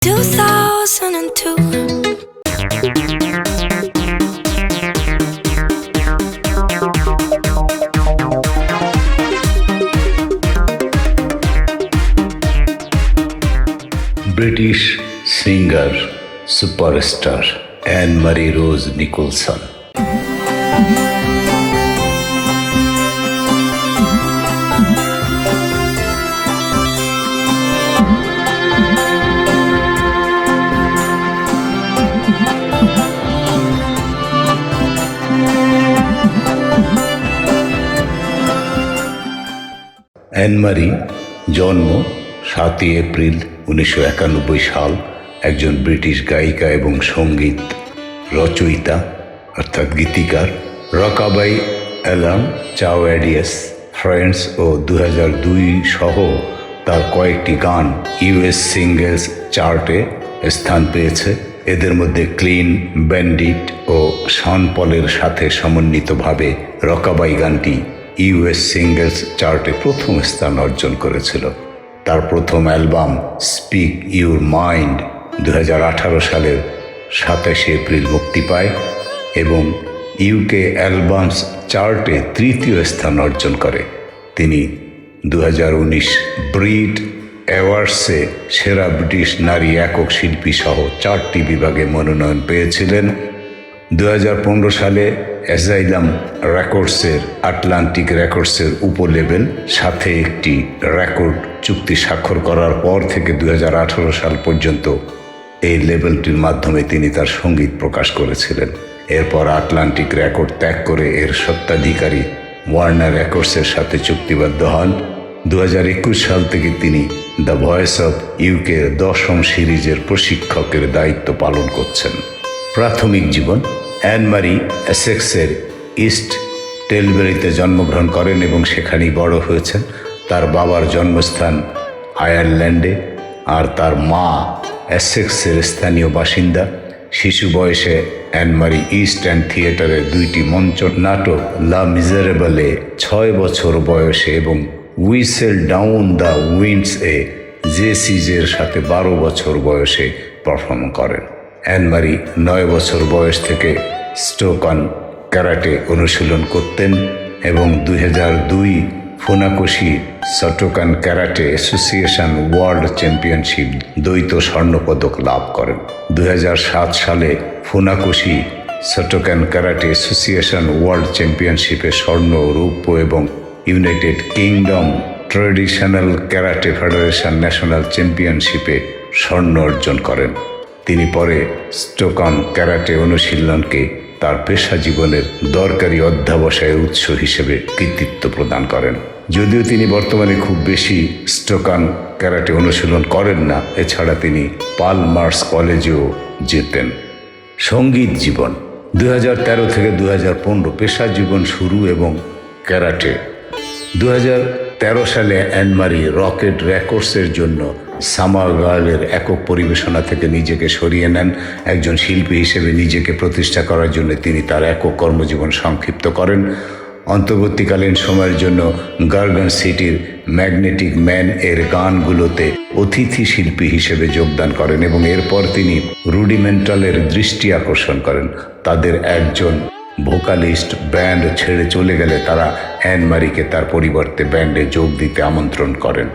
2002. British singer, superstar Anne Marie Rose Nicholson. An মারি জন্ম 7 April 1991 সাল, একজন ব্রিটিশ গায়িকা এবং সঙ্গীত রচয়িতা অর্থাৎ গীতিকার। রকাবাই অ্যালার্ম, চাওয়াডিয়াস, ফ্রেন্ডস ও 2002 সহ তার কয়েকটি গান ইউএস সিঙ্গেলস চার্টে স্থান পেয়েছে। এদের মধ্যে ক্লিন ব্যান্ডিট ও শন পলের সাথে সমন্বিতভাবে রকাবাই গানটি ইউএস সিঙ্গেলস চার্টে প্রথম স্থান অর্জন করেছিল। তার প্রথম অ্যালবাম স্পিক ইউর মাইন্ড 2018 সালের 27 এপ্রিল মুক্তি পায় এবং ইউকে অ্যালবামস চার্টে তৃতীয় স্থান অর্জন করে। তিনি 2019 ব্রিট অ্যাওয়ার্ডসে সেরা ব্রিটিশ নারী একক শিল্পী সহ 4টি বিভাগে মনোনয়ন পেয়েছিলেন। 2015 সালে অ্যাজাইলাম রেকর্ডসের আটলান্টিক রেকর্ডসের উপলেবেল সাথে একটি রেকর্ড চুক্তি স্বাক্ষর করার পর থেকে 2018 সাল পর্যন্ত এই লেবেলটির মাধ্যমে তিনি তার সঙ্গীত প্রকাশ করেছিলেন। এরপর আটলান্টিক রেকর্ড ত্যাগ করে এর স্বত্বাধিকারী ওয়ার্নার রেকর্ডসের সাথে চুক্তিবদ্ধ হন। 2021 সাল থেকে তিনি দ্য ভয়েস অফ ইউকের 10ম সিরিজের প্রশিক্ষকের দায়িত্ব পালন করছেন। প্রাথমিক জীবন: অ্যান মারি এসেক্সের ইস্ট টেলবেরিতে জন্মগ্রহণ করেন এবং সেখানেই বড় হয়েছেন। তার বাবার জন্মস্থান আয়ারল্যান্ডে আর তার মা এসেক্সের স্থানীয় বাসিন্দা। শিশু বয়সে অ্যান মারি ইস্ট এন্ড থিয়েটারের 2টি মঞ্চ নাটক লা মিজারেবলে 6 বছর বয়সে এবং হুইসেল ডাউন দ্য উইন্ডস এ জেসিজের সাথে 12 বছর বয়সে পারফর্ম করেন। অ্যান মারি 9 বছর বয়স থেকে স্টোকান ক্যারাটে অনুশীলন করতেন এবং 2002 ফুনাকোশি শটোকান ক্যারাটে অ্যাসোসিয়েশন ওয়ার্ল্ড চ্যাম্পিয়নশিপ দ্বৈত স্বর্ণপদক লাভ করেন। 2007 সালে ফুনাকোশি শটোকান ক্যারাটে অ্যাসোসিয়েশন ওয়ার্ল্ড চ্যাম্পিয়নশিপে স্বর্ণ, রৌপ্য এবং United kingdom traditional karate federation national চ্যাম্পিয়নশিপে স্বর্ণ অর্জন করেন। তিনি পরে স্টোকান ক্যারাটে অনুশীলনকে তার পেশা জীবনের দরকারি অধ্যাবসায়ের উৎস হিসেবে কৃতিত্ব প্রদান করেন। যদিও তিনি বর্তমানে খুব বেশি স্টোকান ক্যারাটে অনুশীলন করেন না, এছাড়া তিনি পালমার্স কলেজেও যেতেন। সঙ্গীত জীবন: 2013 থেকে 2015 পেশা জীবন শুরু এবং ক্যারাটে। 2013 সালে অ্যান মারি রকেট রেকর্ডসের জন্য সামার গার্লের একক পরিবেশনা থেকে নিজেকে সরিয়ে নেন। একজন শিল্পী হিসেবে নিজেকে প্রতিষ্ঠা করার জন্য তিনি তার একক কর্মজীবন সংক্ষিপ্ত করেন। অন্তর্বর্তীকালীন সময়ের জন্য গার্গান সিটির ম্যাগনেটিক ম্যান এর গানগুলোতে অতিথি শিল্পী হিসেবে যোগদান করেন এবং এরপর তিনি রুডিমেন্টালের দৃষ্টি আকর্ষণ করেন। তাদের একজন ভোকালিস্ট ব্যান্ড ছেড়ে চলে গেলে তারা অ্যান মারিকে তার পরিবর্তে ব্যান্ডে যোগ দিতে আমন্ত্রণ করেন।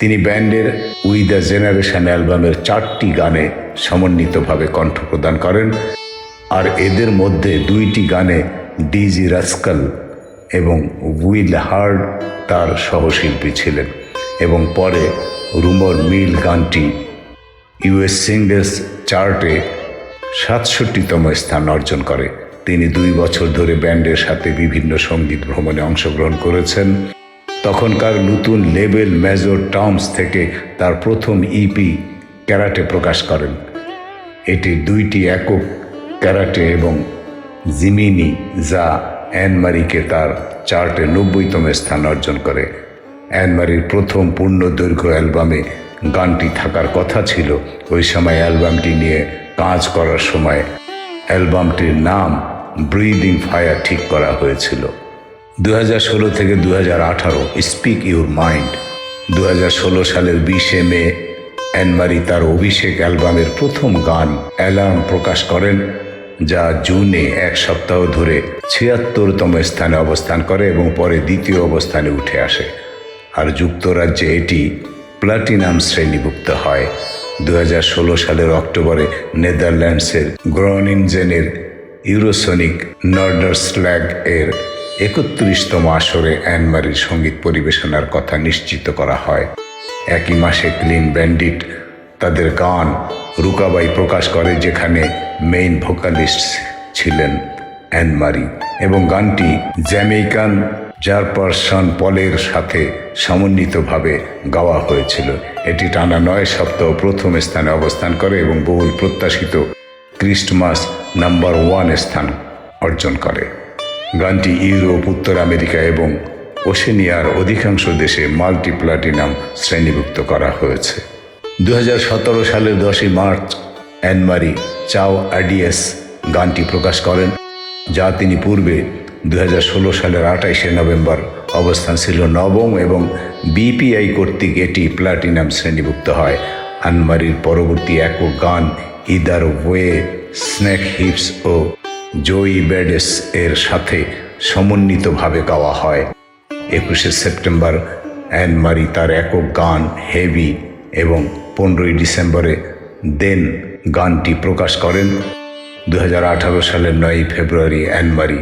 তিনি ব্যান্ডের উই দ্য জেনারেশন অ্যালবামের 4টি গানে সমন্বিতভাবে কণ্ঠ প্রদান করেন, আর এদের মধ্যে 2টি গানে ডিজি রাস্কাল এবং উইল হার্ড তার সহশিল্পী ছিলেন এবং পরে রুমর মিল গানটি ইউএস সিঙ্গেলস চার্টে 67তম স্থান অর্জন করে। তিনি 2 বছর ধরে ব্যান্ডের সাথে বিভিন্ন সঙ্গীত ভ্রমণে অংশগ্রহণ করেছেন। তখনকার নতুন লেবেল মেজর টার্মস থেকে তার প্রথম ইপি ক্যারাটে প্রকাশ করেন। এটি 2টি একক ক্যারাটে এবং জিমিনি, যা অ্যান মারিকে তার চার্টে 90তম স্থান অর্জন করে। অ্যান মারির প্রথম পূর্ণদৈর্ঘ্য অ্যালবামে গানটি থাকার কথা ছিল। ওই সময় অ্যালবামটি নিয়ে কাজ করার সময় অ্যালবামটির নাম ব্রিদিং ফায়ার ঠিক করা হয়েছিল। 2016 থেকে 2018 স্পিক ইউর মাইন্ড। 2016 সালের 20 মে অ্যান মারি তার অভিষেক অ্যালবামের প্রথম গান অ্যালার্ম প্রকাশ করেন, যা জুনে এক সপ্তাহ ধরে ৭৬তম স্থানে অবস্থান করে এবং পরে দ্বিতীয় অবস্থানে উঠে আসে। আর যুক্তরাজ্যে এটি প্লাটিনাম শ্রেণীভুক্ত হয়। ২০১৬ সালের অক্টোবরে নেদারল্যান্ডসের গ্রোনিনজেনের ইউরোসনিক নর্ডার্সল্যাগ এর ৩১তম আসরে অ্যান মারির সঙ্গীত পরিবেশনার কথা নিশ্চিত করা হয়। একই মাসে ক্লিন ব্যান্ডিট তাদের গান রুকাবাই প্রকাশ করে, যেখানে মেইন ভোকালিস্ট ছিলেন অ্যান মারি, এবং গানটি জ্যামেইকান জারপারসন পলের সাথে সমন্বিতভাবে গাওয়া হয়েছিল। এটি টানা ৯ সপ্তাহ প্রথম স্থানে অবস্থান করে এবং বহুল প্রত্যাশিত ক্রিস্টমাস নাম্বার 1 স্থান অর্জন করে। গানটি ইউরোপ, উত্তর আমেরিকা এবং ওশেনিয়ার অধিকাংশ দেশে মাল্টি প্লাটিনাম শ্রেণীভুক্ত করা হয়েছে। ২০১৭ সালের ১০ই মার্চ অ্যান মারি চাও অ্যাডিয়েস গানটি প্রকাশ করেন, যা তিনি পূর্বে ২০১৬ সালের ২৮শে নভেম্বর অবস্থান ছিল ৯ম এবং বিপিআই কর্তৃক এটি প্লাটিনাম শ্রেণীভুক্ত হয়। অ্যান মারির পরবর্তী একক গান ইদার ওয়ে স্নেক হিপস ও জোই বেডেস এর সাথে সমন্বিতভাবে গাওয়া হয়। ২১শে সেপ্টেম্বর অ্যান মারি তার একক গান হেভি এবং ১৫ই ডিসেম্বরে দেন গানটি প্রকাশ করেন। ২০১৮ সালের ৯ই ফেব্রুয়ারি অ্যান মারি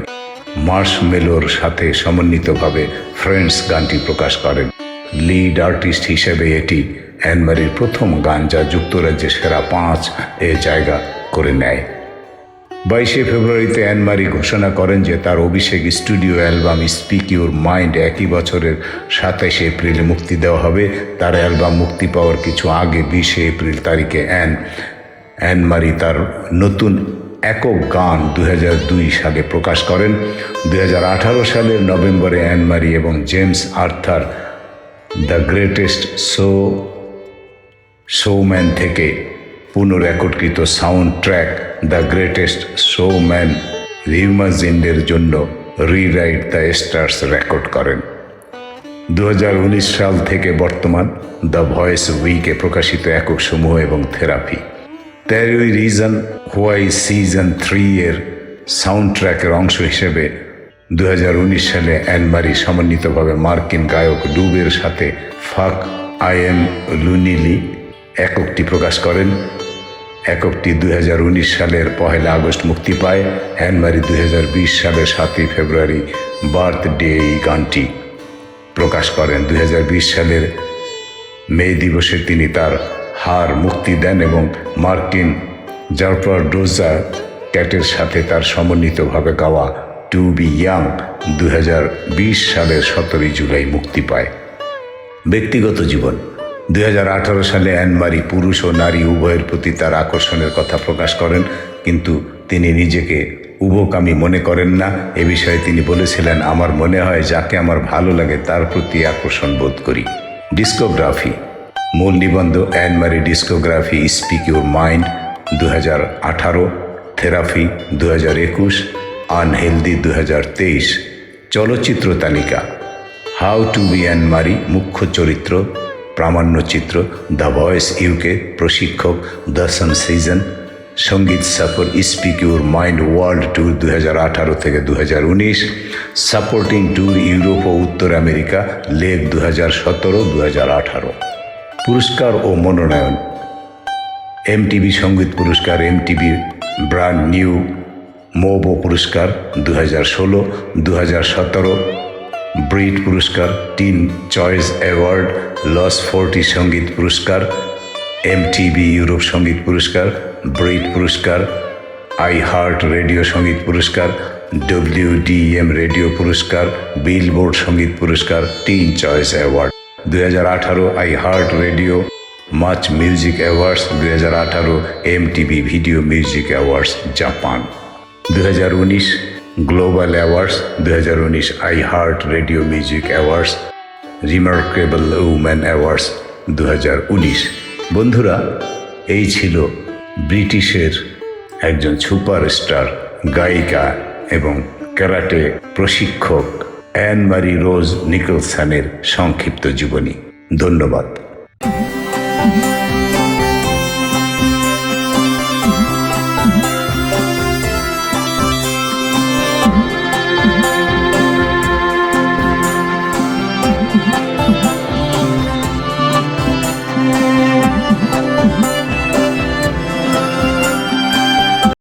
মার্শমেলোর সাথে সমন্বিতভাবে ফ্রেন্ডস গানটি প্রকাশ করেন। লিড আর্টিস্ট হিসেবে এটি অ্যান মারির প্রথম গান যা যুক্তরাজ্যে সেরা ৫-এ জায়গা করে নেয়। ২২শে ফেব্রুয়ারিতে অ্যান মারি ঘোষণা করেন যে তার অভিষেক studio album speak your mind একই বছরের ২৭শে এপ্রিলে মুক্তি দেওয়া হবে। তার অ্যালবাম মুক্তি পাওয়ার কিছু আগে ২০শে এপ্রিল তারিখে অ্যান মারি তার নতুন একক গান ২০০২ সালে প্রকাশ করেন। ২০১৮ সালের নভেম্বরে অ্যান মারি এবং James Arthur The Greatest Showman থেকে পুনঃরেকর্ডকৃত sound track The Greatest Showman রিইমাজিন্ডের জন্য রিরাইট দ্য স্টার্স রেকর্ড করেন। ২০১৯ সাল থেকে বর্তমান দ্য ভয়েস উইকে প্রকাশিত একক সমূহ এবং থেরাপি। ১৩ই রিজন হোয়াই সিজন 3 এর সাউন্ড ট্র্যাকের অংশ হিসেবে ২০১৯ সালে অ্যান মারি সমন্বিতভাবে মার্কিন গায়ক ডুবের সাথে ফাক আই এম লুনিলি এককটি প্রকাশ করেন। এককটি ২০১৯ সালের ১ আগস্ট মুক্তি পায়। অ্যান মারি ২০২০ সালের ৭ই ফেব্রুয়ারি বার্থডে এই গানটি প্রকাশ করেন। ২০২০ সালের মে দিবসে তিনি তার হার মুক্তি দেন এবং মার্কিন জারপার ডোজা ক্যাটের সাথে তার সমন্বিতভাবে গাওয়া টু বি ইয়াং ২০২০ সালের ১৭ই জুলাই মুক্তি পায়। ব্যক্তিগত জীবন। ২০১৮ সালে অ্যান মারি পুরুষ ও নারী উভয়ের প্রতি তার আকর্ষণের কথা প্রকাশ করেন, কিন্তু তিনি নিজেকে উভকামী মনে করেন না। এ বিষয়ে তিনি বলেছিলেন, আমার মনে হয় যাকে আমার ভালো লাগে তার প্রতি আকর্ষণ বোধ করি। ডিস্কোগ্রাফি। মূল নিবন্ধ অ্যান মারি discography speak your mind ২০১৮, therapy ২০২১, unhealthy ২০২৩। চলচ্চিত্র তালিকা। হাউ টু বি অ্যান মারি মুখ্য চরিত্র, প্রামাণ্যচিত্র দ্য ভয়েস ইউকে, প্রশিক্ষক দশম সিজন, সঙ্গীত সফর speak your mind world tour ২০১৮ থেকে ২০১৯, সাপোর্টিং ট্যুর ইউরোপ ও উত্তর আমেরিকা লেগ ২০১৭-২০১৮। পুরস্কার ও মনোনয়ন। এমটিভি সঙ্গীত পুরস্কার, এমটিভি ব্র্যান্ড নিউ মোবো পুরস্কার ২০১৬, ২০১৭ ব্রিট পুরস্কার, টিন চয়েস অ্যাওয়ার্ড, লস 40 সঙ্গীত পুরস্কার, এমটিভি ইউরোপ সঙ্গীত পুরস্কার, ব্রিট পুরস্কার, আই হার্ট রেডিও সঙ্গীত পুরস্কার, WDM রেডিও পুরস্কার, বিলবোর্ড সঙ্গীত পুরস্কার, tin choice award. ২০১৮ I hurt radio much music awards, ২০১৮ MTV video music awards Japan. ২০১৯ global awards, ২০১৯ I hurt radio music awards, remarkable woman awards ২০১৯। বন্ধুরা, এই ছিল ব্রিটিশের একজন সুপারস্টার গায়িকা এবং ক্যারাটে প্রশিক্ষক অ্যান মারি রোজ নিকলসনের সংক্ষিপ্ত জীবনী। ধন্যবাদ।